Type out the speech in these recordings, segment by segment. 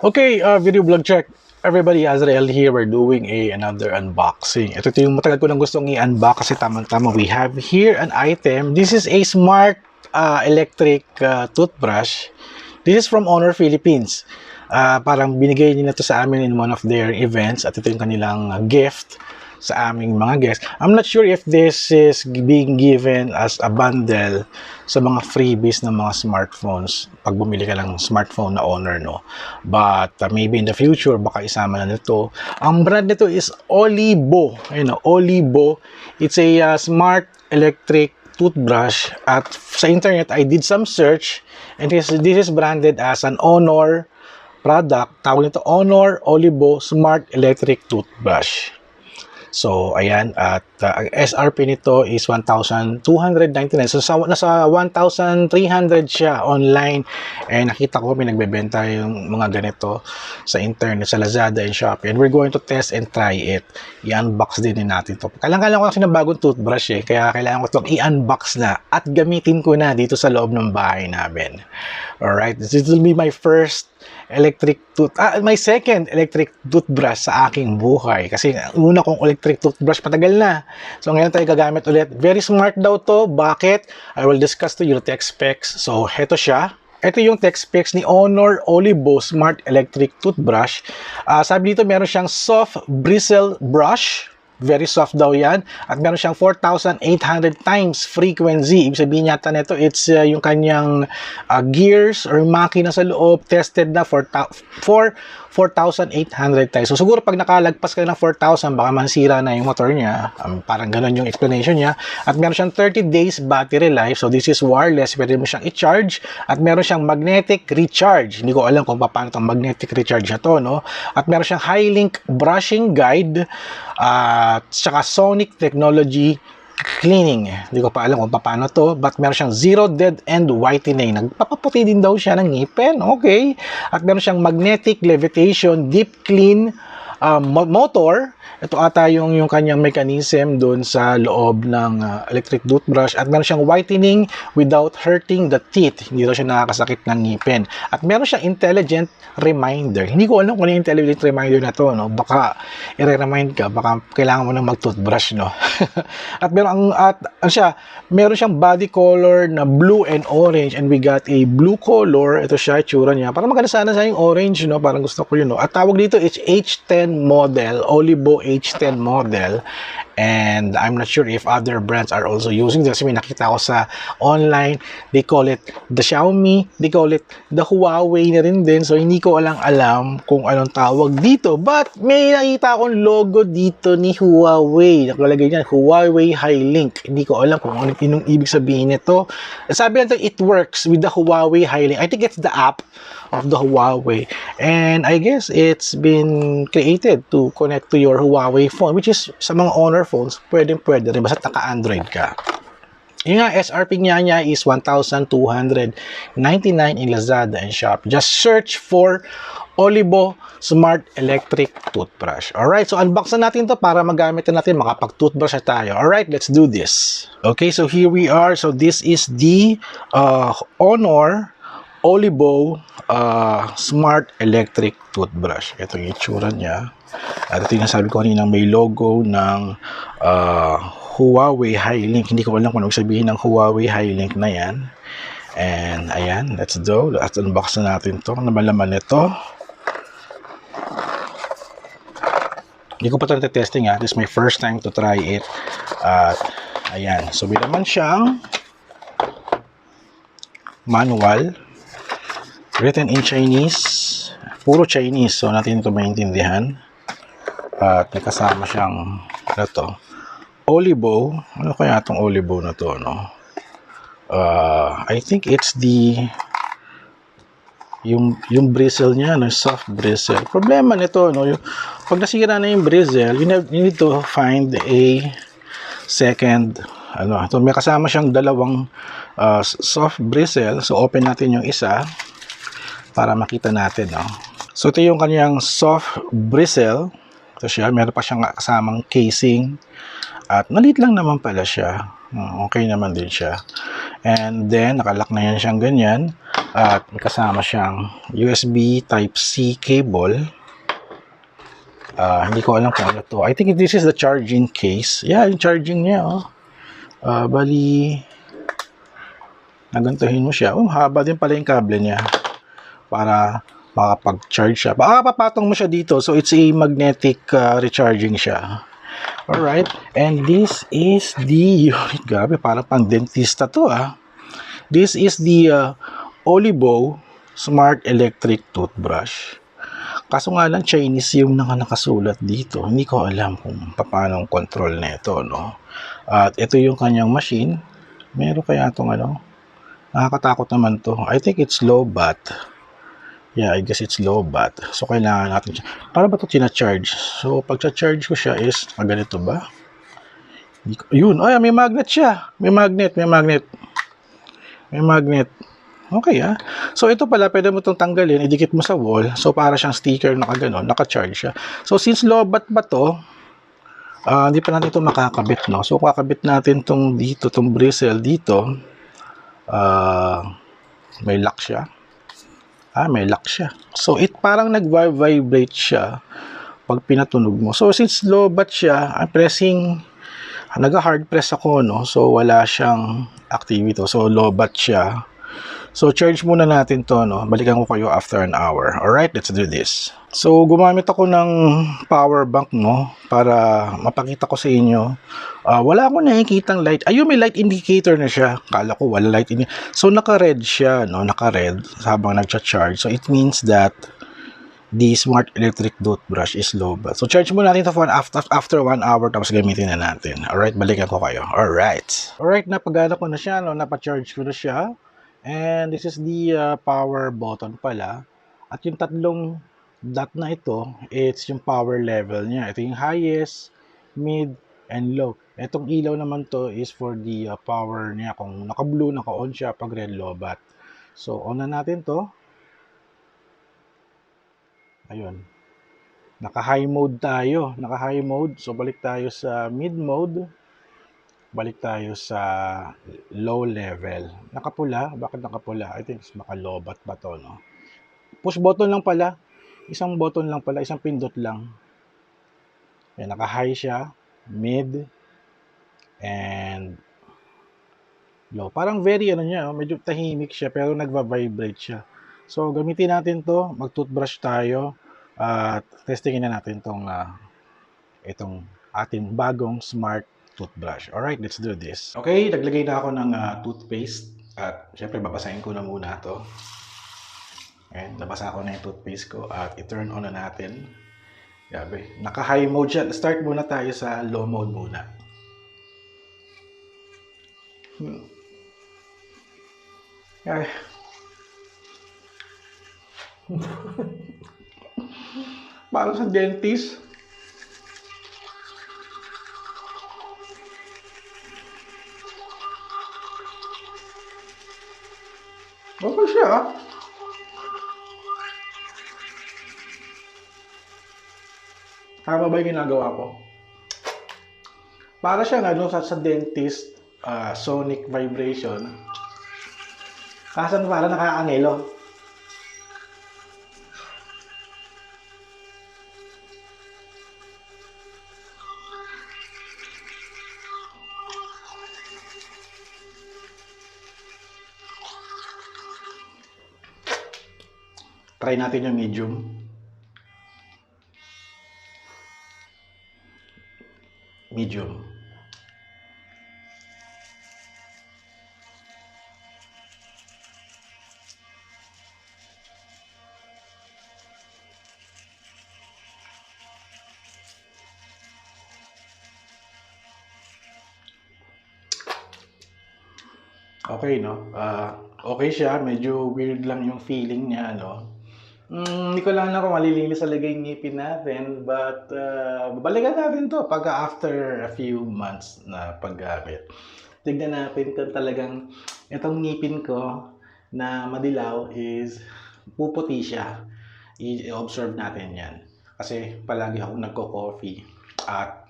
Okay, video vlog check. Everybody, Azrael here. We're doing another unboxing. Ito yung matagal ko nang gustong i-unbox kasi tamang-tama. We have here an item. This is a smart electric toothbrush. This is from Honor Philippines. Parang binigay nila to sa amin in one of their events at ito yung kanilang gift sa aming mga guests. I'm not sure if this is being given as a bundle sa mga freebies ng mga smartphones pag bumili ka ng smartphone na Honor, no? But maybe in the future, baka isama na nito. Ang brand nito is Olibo. Ayun, no? Olibo. It's a smart electric toothbrush. At sa internet, I did some search and this is branded as an Honor product. Tawag nito Honor Olibo Smart Electric Toothbrush. So, ayan, at ang SRP nito is 1,299. So, nasa 1,300 siya online. And nakita ko may nagbebenta yung mga ganito sa internet, sa Lazada and Shopee. And we're going to test and try it. I-unbox din natin to. Kailangan ko kasi ng bagong toothbrush kaya kailangan ko itong i-unbox na at gamitin ko na dito sa loob ng bahay namin. Alright, this will be my my second electric toothbrush sa aking buhay. Kasi una kong electric toothbrush patagal na. So ngayon tayo gagamit ulit. Very smart daw to. Bakit? I will discuss to you the tech specs. So heto siya. Ito yung tech specs ni Honor Olibo Smart Electric Toothbrush. Sabi dito meron siyang soft bristle brush. Very soft daw yan. At meron siyang 4,800 times frequency. Ibig sabihin yata nito, it's yung kanyang gears or makina sa loob tested na for 4,800 times. So siguro pag nakalagpas ka ng 4,000, baka mansira na yung motor niya. Parang ganun yung explanation niya. At meron siyang 30 days battery life. So this is wireless. Pwede mo siyang i-charge. At meron siyang magnetic recharge. Hindi ko alam kung paano itong magnetic recharge na to, no? At meron siyang high-link brushing guide. At saka sonic technology cleaning. Hindi ko pa alam kung paano to, but meron siyang zero dead end whitening. Nagpapaputi din daw siya ng ngipin. Okay. At meron siyang magnetic levitation deep clean motor. Ito ata yung kanyang mechanism doon sa loob ng electric toothbrush. At meron siyang whitening without hurting the teeth. Hindi daw siya nakakasakit ng ngipin. At meron siyang intelligent reminder. Hindi ko alam kung ano yung intelligent reminder na to, no? Baka i-remind ka, baka kailangan mo nang mag-toothbrush, no? At meron siyang body color na blue and orange, and we got a blue color. Ito siya, itsura niya. Parang maganda sana sa yung orange, no? Parang gusto ko yun, no? At tawag dito is H10 model, Olibo H10 model. And I'm not sure if other brands are also using this. May nakita ko sa online, they call it the Xiaomi, they call it the Huawei na rin din. So hindi ko alam kung anong tawag dito. But may nakita akong logo dito ni Huawei. Nakalagay niyan, Huawei High-Link. Hindi ko alam kung anong ibig sabihin nito. Sabi natin, it works with the Huawei High-Link. I think it's the app of the Huawei. And I guess it's been created to connect to your Huawei phone, which is sa mga Honor phones, pwede rin basta naka-Android ka. Yung nga, SRP niya is 1,299 in Lazada and Shopee. Just search for Olibo Smart Electric Toothbrush. Alright, so unbox na natin to para magamit na natin, makapag-toothbrush na tayo. Alright, let's do this. Okay, so here we are. So this is the Honor Olibo Smart Electric Toothbrush. Ito yung itsura niya. At ito yung sabi ko kanina, may logo ng Huawei High-Link. Hindi ko alam kung ano sabihin ng Huawei High-Link na yan. And ayan, let's go. Let's unbox na natin to. Ano ba laman nito? Hindi ko pa ito testing ha. This is my first time to try it. At ayan. So, may naman siyang manual. Written in Chinese. Puro Chinese. So, natin ito maintindihan. At may kasama siyang ano to? Olibo. Ano kaya itong Olibo na to, no? I think it's yung bristle niya, no? Soft bristle. Problema nito, no? Pag nasira na yung bristle, you need to find a second, ito, may kasama siyang dalawang soft bristle. So, open natin yung isa para makita natin, no? So, ito yung kanyang soft bristle. Ito siya, meron pa siyang kasamang casing. At maliit lang naman pala siya. Okay naman din siya. And then, nakalock na yan siyang ganyan. At may kasama siyang USB Type-C cable. Hindi ko alam kung ano to. I think this is the charging case. Yeah, yung charging niya, oh. Bali, nagantuhin mo siya. Oh, haba din pala yung kable niya para makapag-charge siya. Baka papatong mo siya dito. So, it's a magnetic recharging siya. Alright. And this is the unit. Grabe, parang pang dentista to, ah. This is the Olibo Smart Electric Toothbrush. Kaso nga lang, Chinese yung nakasulat dito. Hindi ko alam kung paano ang control na ito, no? At ito yung kanyang machine. Meron kaya itong ano? Nakakatakot naman to. I think it's low bat. Yeah, I guess it's low bat. So, kailangan natin siya. Para ba ito tina-charge? So, pag charge ko siya is, ganito ba? Yun. Ay, may magnet siya. May magnet. Okay, ah. So, ito pala, pwede mo itong tanggalin, idikit mo sa wall. So, para siyang sticker na kaganon, naka-charge siya. So, since low bat ba to, hindi pa natin ito makakabit, no? So, kakabit natin itong dito, itong bristle dito. May lock siya. May lock siya. So, parang nag-vibrate siya pag pinatunog mo. So, since low bat siya, I'm pressing, nag-hard press ako, no? So, wala siyang activity. So, low bat siya. So, charge muna natin to, no? Balikan ko kayo after an hour. Alright, let's do this. So, gumamit ako ng power bank, no? Para mapakita ko sa inyo. Wala akong nakikitang light. Ayun, may light indicator na siya. Kala ko wala light indicator. So, naka-red siya, no? Naka-red habang nagcha-charge. So, it means that the smart electric toothbrush is low bat. So, charge muna natin ito after 1 hour tapos gamitin na natin. Alright, balikan ko kayo. Alright, napagana ko na siya, no? Napa-charge ko na siya. And this is the power button pala. At yung tatlong dot na ito, it's yung power level niya. Ito yung highest, mid, and low. Itong ilaw naman to is for the power niya. Kung naka-blue, naka-on siya pag red, low bat. So, on na natin to. Ayun. Naka-high mode tayo. Naka-high mode. So, balik tayo sa mid mode. Balik tayo sa low level. Nakapula? Bakit nakapula? I think naka-low bat ba to, no? Push button lang pala. Isang button lang pala. Isang pindot lang. Yan, naka-high siya. Mid. And low. Parang very niya. Medyo tahimik siya. Pero nagva-vibrate siya. So, gamitin natin to. Mag-toothbrush tayo. At testingin na natin itong ating bagong smart toothbrush. Alright, let's do this. Okay, naglagay na ako ng toothpaste. At syempre, babasahin ko na muna ito. Ayan, nabasa ko na yung toothpaste ko. At i-turn on na natin. Grabe, naka-high mode siya. Start muna tayo sa low mode muna. Ay. Parang sa dentist. Okay siya, ah. Tama ba yung ginagawa ko? Para siya sa dentist, sonic vibration. Kasan para nakakangilo. Try natin yung medium. Medium. Okay, no? Okay siya. Medyo weird lang yung feeling niya, no? Hindi ko lang kung malilinis talaga yung ngipin natin, but babalikan natin to pag after a few months na paggamit. Tignan natin kung talagang itong ngipin ko na madilaw is puputi siya. I-observe natin yan. Kasi palagi akong nagko-coffee at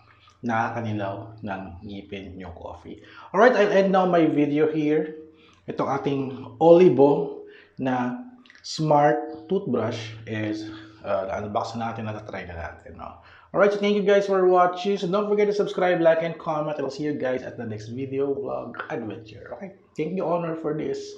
nakakanilaw ng ngipin yung coffee. Alright, I'll end now my video here. Itong ating Olibo na smart toothbrush is na-unbox natin, na-try na natin. No? Alright, so thank you guys for watching. So don't forget to subscribe, like, and comment. I'll see you guys at the next video vlog adventure. Okay, thank you, Honor, for this.